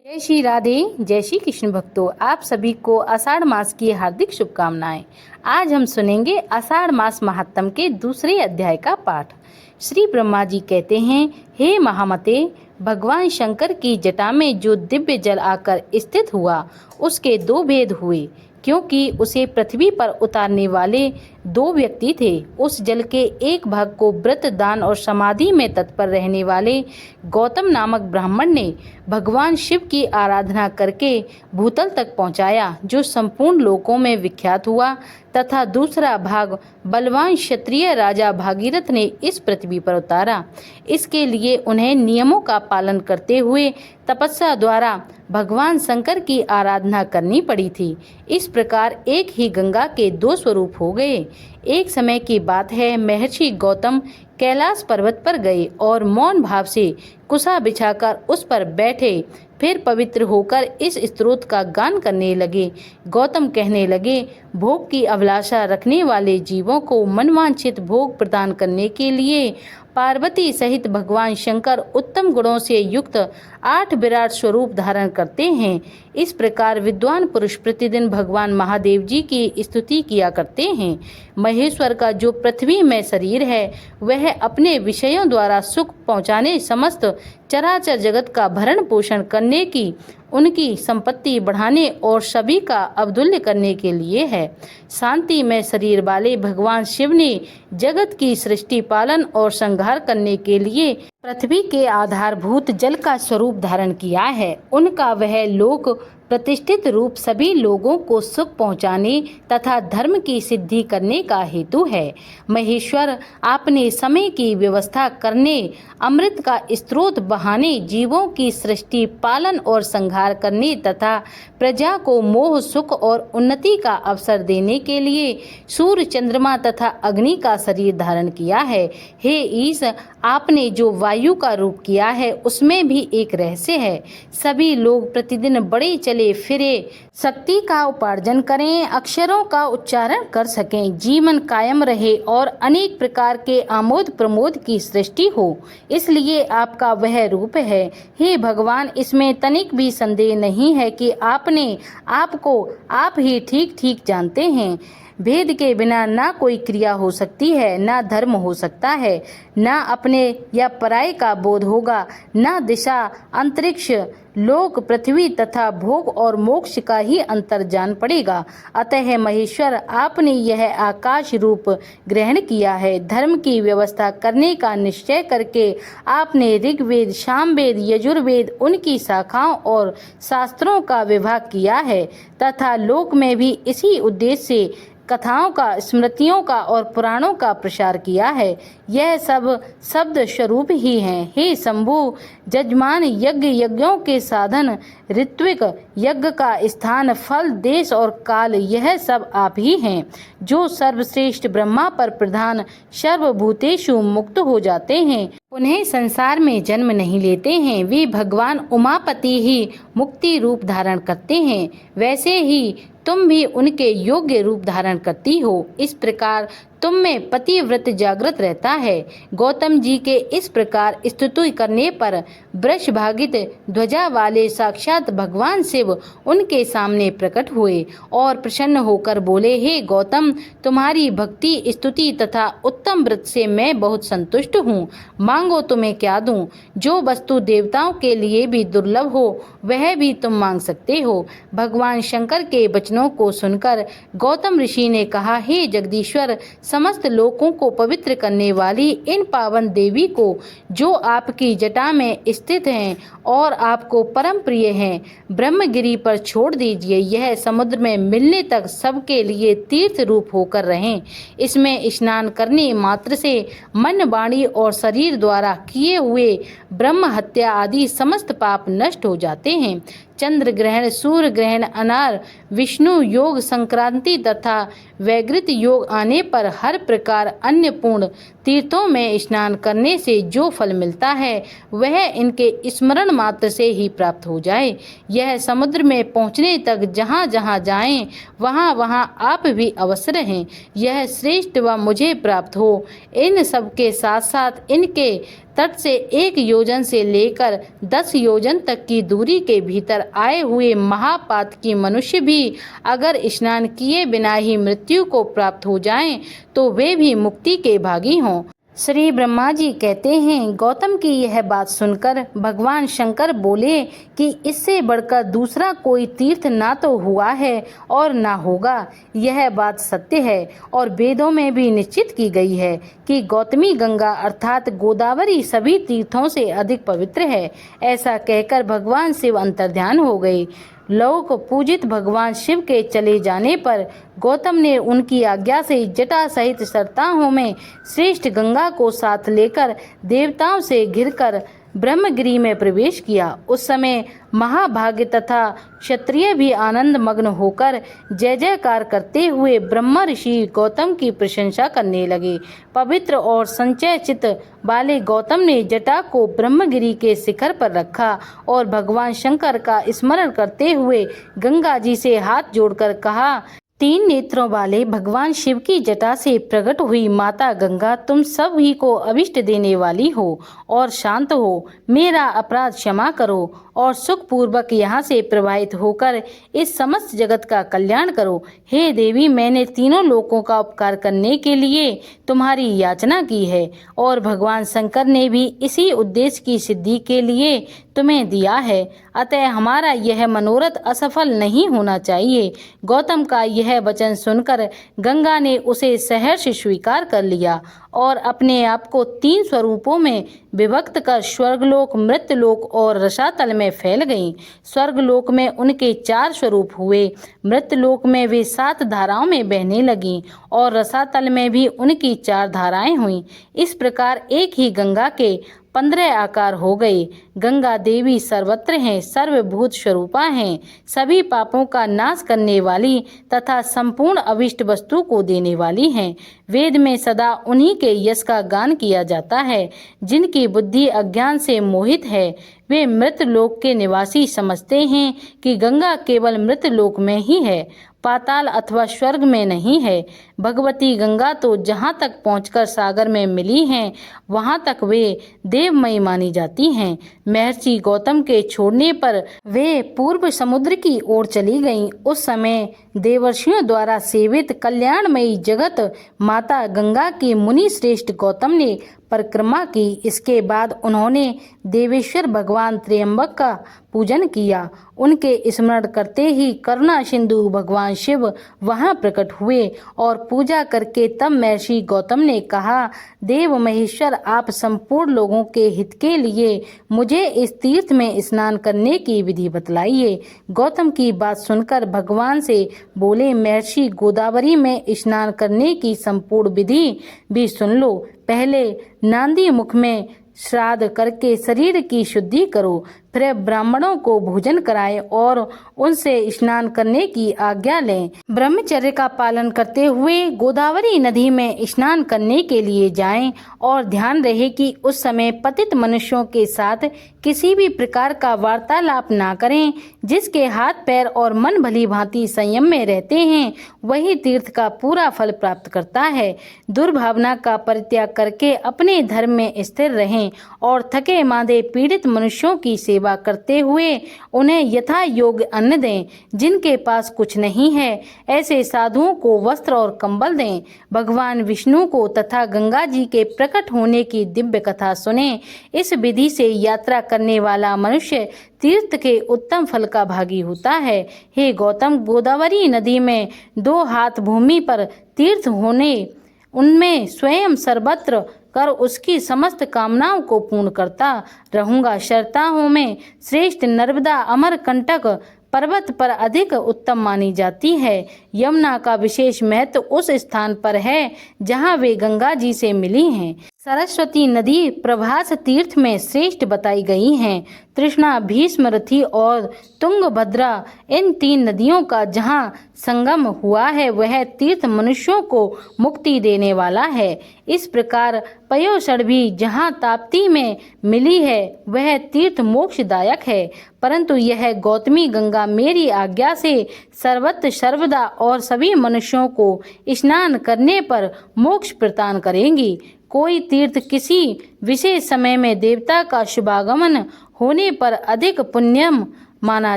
जय श्री राधे, जय श्री कृष्ण भक्तों। आप सभी को आषाढ़ मास की हार्दिक शुभकामनाएं। आज हम सुनेंगे आषाढ़ मास महात्म के दूसरे अध्याय का पाठ। श्री ब्रह्मा जी कहते हैं, हे महामते, भगवान शंकर की जटा में जो दिव्य जल आकर स्थित हुआ उसके दो भेद हुए, क्योंकि उसे पृथ्वी पर उतारने वाले दो व्यक्ति थे। उस जल के एक भाग को व्रत, दान और समाधि में तत्पर रहने वाले गौतम नामक ब्राह्मण ने भगवान शिव की आराधना करके भूतल तक पहुंचाया, जो संपूर्ण लोकों में विख्यात हुआ, तथा दूसरा भाग बलवान क्षत्रिय राजा भागीरथ ने इस पृथ्वी पर उतारा। इसके लिए उन्हें नियमों का पालन करते हुए तपस्या द्वारा भगवान शंकर की आराधना करनी पड़ी थी। इस प्रकार एक ही गंगा के दो स्वरूप हो गए। एक समय की बात है, महर्षि गौतम कैलाश पर्वत पर गए और मौन भाव से कुसा बिछाकर उस पर बैठे। फिर पवित्र होकर इस स्तोत्र का गान करने लगे। गौतम कहने लगे, भोग की अभिलाषा रखने वाले जीवों को मनवांछित भोग प्रदान करने के लिए पार्वती सहित भगवान शंकर उत्तम गुणों से युक्त 8 विराट स्वरूप धारण करते हैं। इस प्रकार विद्वान पुरुष प्रतिदिन भगवान महादेव जी की स्तुति किया करते हैं। महेश्वर का जो पृथ्वी में शरीर है, वह अपने विषयों द्वारा सुख पहुँचाने, समस्त चराचर जगत का भरण पोषण करने की, उनकी संपत्ति बढ़ाने और सभी का अवतुल्य करने के लिए है। शांति में शरीर वाले भगवान शिव ने जगत की सृष्टि, पालन और संहार करने के लिए पृथ्वी के आधारभूत जल का स्वरूप धारण किया है। उनका वह लोक प्रतिष्ठित रूप सभी लोगों को सुख पहुंचाने तथा धर्म की सिद्धि करने का हेतु है। महेश्वर आपने समय की व्यवस्था करने, अमृत का स्रोत बहाने, जीवों की सृष्टि, पालन और संहार करने तथा प्रजा को मोह, सुख और उन्नति का अवसर देने के लिए सूर्य, चंद्रमा तथा अग्नि का शरीर धारण किया है। हे ईश, आपने जो वायु का रूप किया है उसमें भी एक रहस्य है। सभी लोग प्रतिदिन बड़े चले फिरे शक्ति का उपार्जन करें, अक्षरों का उच्चारण कर सकें, जीवन कायम रहे और अनेक प्रकार के आमोद प्रमोद की सृष्टि हो, इसलिए आपका वह रूप है। हे भगवान, इसमें तनिक भी संदेह नहीं है कि आपने आपको आप ही ठीक ठीक जानते हैं। भेद के बिना ना कोई क्रिया हो सकती है, ना धर्म हो सकता है, ना अपने या पराये का बोध होगा, ना दिशा, अंतरिक्ष, लोक, पृथ्वी तथा भोग और मोक्ष का ही अंतर जान पड़ेगा। अतः महेश्वर, आपने यह आकाश रूप ग्रहण किया है। धर्म की व्यवस्था करने का निश्चय करके आपने ऋग्वेद, सामवेद, यजुर्वेद, उनकी शाखाओं और शास्त्रों का विभाग किया है तथा लोक में भी इसी उद्देश्य से कथाओं का, स्मृतियों का और पुराणों का प्रसार किया है। यह सब शब्द स्वरूप ही हैं। हे शंभु, जजमान, यज्ञ, यज्ञों के साधन, ऋत्विक यज्ञ का स्थान, फल, देश और काल, यह सब आप ही हैं, जो सर्वश्रेष्ठ ब्रह्मा पर प्रधान, सर्वभूतेषु मुक्त हो जाते हैं, उन्हें संसार में जन्म नहीं लेते हैं। वे भगवान उमापति ही मुक्ति रूप धारण करते हैं। वैसे ही तुम भी उनके योग्य रूप धारण करती हो। इस प्रकार तुम में पतिव्रत जागृत रहता है। गौतम जी के इस प्रकार स्तुति करने पर वृषभागित ध्वजा वाले साक्षात भगवान शिव उनके सामने प्रकट हुए और प्रसन्न होकर बोले, हे गौतम, तुम्हारी भक्ति, स्तुति तथा उत्तम व्रत से मैं बहुत संतुष्ट हूँ। मांगो, तुम्हें क्या दूँ। जो वस्तु देवताओं के लिए भी दुर्लभ हो, वह भी तुम मांग सकते हो। भगवान शंकर के वचनों को सुनकर गौतम ऋषि ने कहा, हे जगदीश्वर, समस्त लोकों को पवित्र करने वाली इन पावन देवी को, जो आपकी जटा में स्थित हैं और आपको परम प्रिय हैं, ब्रह्मगिरी पर छोड़ दीजिए। यह समुद्र में मिलने तक सबके लिए तीर्थ रूप होकर रहें। इसमें स्नान करने मात्र से मन, वाणी और शरीर द्वारा किए हुए ब्रह्म हत्या आदि समस्त पाप नष्ट हो जाते हैं। चंद्र ग्रहण, सूर्य ग्रहण, अनार, विष्णु योग, संक्रांति तथा वैगृत योग आने पर हर प्रकार अन्नपूर्ण तीर्थों में स्नान करने से जो फल मिलता है वह इनके स्मरण मात्र से ही प्राप्त हो जाए। यह समुद्र में पहुँचने तक जहाँ जहाँ जाएं वहाँ वहाँ आप भी अवश्य रहें। यह श्रेष्ठ व मुझे प्राप्त हो। इन सब के साथ साथ इनके तट से 1 योजन से लेकर 10 योजन तक की दूरी के भीतर आए हुए महापातकी मनुष्य भी अगर स्नान किए बिना ही मृत्यु को प्राप्त हो जाएं तो वे भी मुक्ति के भागी हों। श्री ब्रह्मा जी कहते हैं, गौतम की यह बात सुनकर भगवान शंकर बोले कि इससे बढ़कर दूसरा कोई तीर्थ ना तो हुआ है और ना होगा। यह बात सत्य है और वेदों में भी निश्चित की गई है कि गौतमी गंगा अर्थात गोदावरी सभी तीर्थों से अधिक पवित्र है। ऐसा कहकर भगवान शिव अंतर्ध्यान हो गए। लोक पूजित भगवान शिव के चले जाने पर गौतम ने उनकी आज्ञा से जटा सहित सप्ताहों में श्रेष्ठ गंगा को साथ लेकर देवताओं से घिरकर ब्रह्मगिरी में प्रवेश किया। उस समय महाभाग्य तथा क्षत्रिय भी आनंद मग्न होकर जय जयकार करते हुए ब्रह्म ऋषि गौतम की प्रशंसा करने लगे। पवित्र और संचय चित्त वाले गौतम ने जटा को ब्रह्मगिरी के शिखर पर रखा और भगवान शंकर का स्मरण करते हुए गंगा जी से हाथ जोड़कर कहा, 3 नेत्रों वाले भगवान शिव की जटा से प्रकट हुई माता गंगा, तुम सभी को अभिष्ट देने वाली हो और शांत हो। मेरा अपराध क्षमा करो और सुख पूर्वक यहाँ से प्रवाहित होकर इस समस्त जगत का कल्याण करो। हे देवी, मैंने तीनों लोकों का उपकार करने के लिए तुम्हारी याचना की है और भगवान शंकर ने भी इसी उद्देश्य की सिद्धि के लिए तुम्हें दिया है। अतः हमारा यह मनोरथ असफल नहीं होना चाहिए। गौतम का यह वचन सुनकर गंगा ने उसे सहर्ष स्वीकार कर लिया और अपने आप को 3 स्वरूपों में विभक्त कर स्वर्गलोक, मृत्यलोक और रसातल में फैल गईं। स्वर्गलोक में उनके 4 स्वरूप हुए, मृत्यलोक में वे 7 धाराओं में बहने लगीं और रसातल में भी उनकी 4 धाराएं हुईं। इस प्रकार एक ही गंगा के 15 आकार हो गए। गंगा देवी सर्वत्र हैं, सर्वभूत स्वरूपा हैं, सभी पापों का नाश करने वाली तथा संपूर्ण अभिष्ट वस्तु को देने वाली हैं। वेद में सदा उन्हीं के यश का गान किया जाता है। जिनकी बुद्धि अज्ञान से मोहित है वे मृत लोक के निवासी समझते हैं कि गंगा केवल मृत लोक में ही है, पाताल अथवा स्वर्ग में नहीं है। भगवती गंगा तो जहाँ तक पहुँचकर सागर में मिली हैं वहाँ तक वे देवमयी मानी जाती हैं। महर्षि गौतम के छोड़ने पर वे पूर्व समुद्र की ओर चली गईं। उस समय देवर्षियों द्वारा सेवित कल्याणमयी जगत माता गंगा की मुनि श्रेष्ठ गौतम ने परिक्रमा की। इसके बाद उन्होंने देवेश्वर भगवान त्र्यंबक का पूजन किया। उनके स्मरण करते ही करुणा सिंधु भगवान शिव वहां प्रकट हुए और पूजा करके तब महर्षि गौतम ने कहा, देव महेश्वर, आप संपूर्ण लोगों के हित के लिए मुझे इस तीर्थ में स्नान करने की विधि बतलाइए। गौतम की बात सुनकर भगवान से बोले, महर्षि, गोदावरी में स्नान करने की संपूर्ण विधि भी सुन लो। पहले नांदी मुख में श्राद्ध करके शरीर की शुद्धि करो, फिर ब्राह्मणों को भोजन कराएं और उनसे स्नान करने की आज्ञा लें। ब्रह्मचर्य का पालन करते हुए गोदावरी नदी में स्नान करने के लिए जाएं और ध्यान रहे कि उस समय पतित मनुष्यों के साथ किसी भी प्रकार का वार्तालाप ना करें। जिसके हाथ पैर और मन भली भांति संयम में रहते हैं वही तीर्थ का पूरा फल प्राप्त करता है। दुर्भावना का परित्याग करके अपने धर्म में स्थिर रहें और थके मांदे पीड़ित मनुष्यों की सेवा करते हुए उन्हें यथा योग्य अन्न दें। जिनके पास कुछ नहीं है ऐसे साधुओं को वस्त्र और कंबल दें। भगवान विष्णु को तथा गंगा जी के प्रकट होने की दिव्य कथा सुने। इस विधि से यात्रा करने वाला मनुष्य तीर्थ के उत्तम फल का भागी होता है। हे गौतम, गोदावरी नदी में 2 हाथ भूमि पर तीर्थ होने उनमें स्वयं सर्वत्र कर उसकी समस्त कामनाओं को पूर्ण करता रहूंगा। शर्ताओं में श्रेष्ठ नर्मदा अमरकंटक पर्वत पर अधिक उत्तम मानी जाती है। यमुना का विशेष महत्व उस स्थान पर है जहाँ वे गंगा जी से मिली हैं। सरस्वती नदी प्रभास तीर्थ में श्रेष्ठ बताई गई हैं। तृष्णा, भीष्मरथी और तुंगभद्रा, इन 3 नदियों का जहाँ संगम हुआ है वह तीर्थ मनुष्यों को मुक्ति देने वाला है। इस प्रकार पयोषण भी जहाँ ताप्ती में मिली है वह तीर्थ मोक्षदायक है। परंतु यह गौतमी गंगा मेरी आज्ञा से सर्वत्र सर्वदा और सभी मनुष्यों को स्नान करने पर मोक्ष प्रदान करेंगी। कोई तीर्थ किसी विशेष समय में देवता का शुभागमन होने पर अधिक पुण्यम माना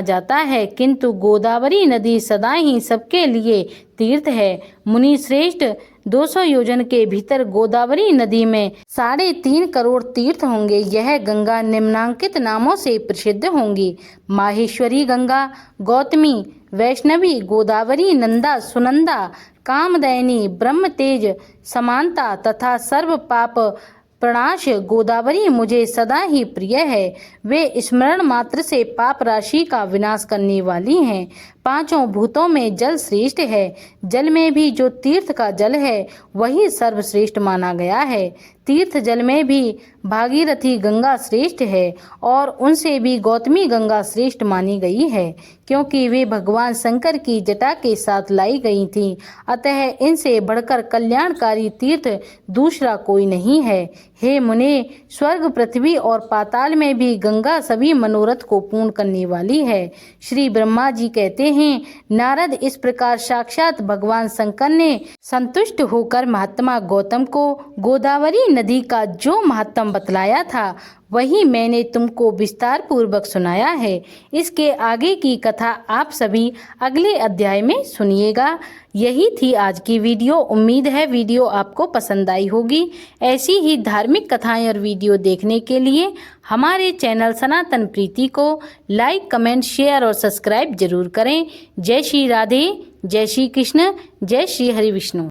जाता है, किंतु गोदावरी नदी सदा ही सबके लिए तीर्थ है। मुनि श्रेष्ठ 200 योजन के भीतर गोदावरी नदी में 3.5 करोड़ तीर्थ होंगे। यह गंगा निम्नांकित नामों से प्रसिद्ध होंगी: माहेश्वरी गंगा, गौतमी, वैष्णवी, गोदावरी, नंदा, सुनंदा, कामदयनी, ब्रह्मतेज, समानता तथा सर्व पाप प्रणाश। गोदावरी मुझे सदा ही प्रिय है। वे स्मरण मात्र से पाप राशि का विनाश करने वाली हैं। 5 भूतों में जल श्रेष्ठ है। जल में भी जो तीर्थ का जल है वही सर्वश्रेष्ठ माना गया है। तीर्थ जल में भी भागीरथी गंगा श्रेष्ठ है और उनसे भी गौतमी गंगा श्रेष्ठ मानी गई है, क्योंकि वे भगवान शंकर की जटा के साथ लाई गई थी। अतः इनसे बढ़कर कल्याणकारी तीर्थ दूसरा कोई नहीं है। हे मुने, स्वर्ग, पृथ्वी और पाताल में भी गंगा सभी मनोरथ को पूर्ण करने वाली है। श्री ब्रह्मा जी कहते हैं, नारद, इस प्रकार साक्षात भगवान शंकर ने संतुष्ट होकर महात्मा गौतम को गोदावरी नदी का जो महात्म बतलाया था वही मैंने तुमको विस्तार पूर्वक सुनाया है। इसके आगे की कथा आप सभी अगले अध्याय में सुनिएगा। यही थी आज की वीडियो। उम्मीद है वीडियो आपको पसंद आई होगी। ऐसी ही धार्मिक कथाएं और वीडियो देखने के लिए हमारे चैनल सनातन प्रीति को लाइक, कमेंट, शेयर और सब्सक्राइब जरूर करें। जय श्री राधे, जय श्री कृष्ण, जय श्री हरि विष्णु।